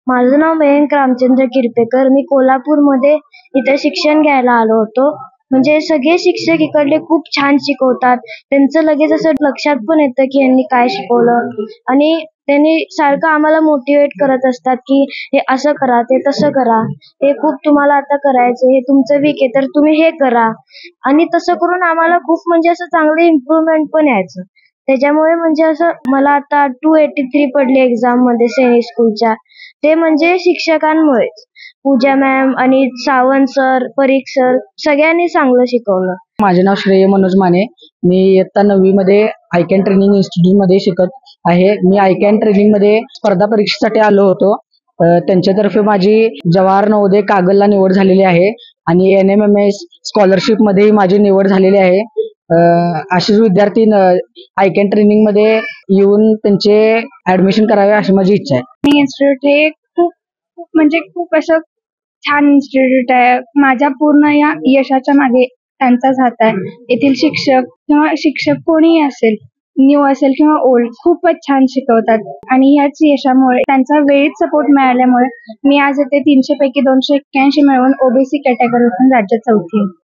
माझं नाव मयंक रामचंद्र किरपेकर. मी कोल्हापूरमध्ये इथे शिक्षण घ्यायला आलो होतो. म्हणजे सगळे शिक्षक इकडले खूप छान शिकवतात. त्यांचं लगेच असं लक्षात पण येतं की यांनी काय शिकवलं आणि त्यांनी सारखं आम्हाला मोटिवेट करत असतात की हे असं करा, ते तसं करा, हे खूप तुम्हाला आता करायचं, हे तुमचं वीक आहे तर तुम्ही हे करा. आणि तसं करून आम्हाला खूप म्हणजे असं चांगलं इम्प्रुव्हमेंट पण यायचं. त्याच्यामुळे म्हणजे असं मला आता 283 पडले एक्झाम मध्ये सैनिक स्कूलच्या. ते म्हणजे शिक्षकांमुळेच. पूजा मॅम आणि सावंत सर, परीख सर सगळ्यांनी चांगलं शिकवलं. माझे नाव श्रेय मनोज माने. मी इयत्ता 9वी मध्ये आयकॅन ट्रेनिंग इन्स्टिट्यूट मध्ये शिकत आहे. मी आयकॅन ट्रेनिंग मध्ये स्पर्धा परीक्षेसाठी आलो होतो. त्यांच्यातर्फे माझी जवाहर नवोदय कागलला निवड झालेली आहे आणि NMMS स्कॉलरशिप मध्ये माझी निवड झालेली आहे. असेच विद्यार्थी आयकॅन ट्रेनिंग मध्ये येऊन त्यांचे ऍडमिशन करावे अशी माझी इच्छा आहे. इन्स्टिट्यूट हे खूप असं छान इन्स्टिट्यूट आहे. माझ्या पूर्ण या यशाच्या मागे त्यांचाच हात आहे. येथील शिक्षक कोणीही असेल, न्यू असेल किंवा ओल्ड, खूपच छान शिकवतात आणि ह्याच यशामुळे त्यांचा वेळीच सपोर्ट मिळाल्यामुळे मी आज येथे 300 पैकी 281 मिळवून OBC कॅटेगरीतून राज्यात 4थी आहे.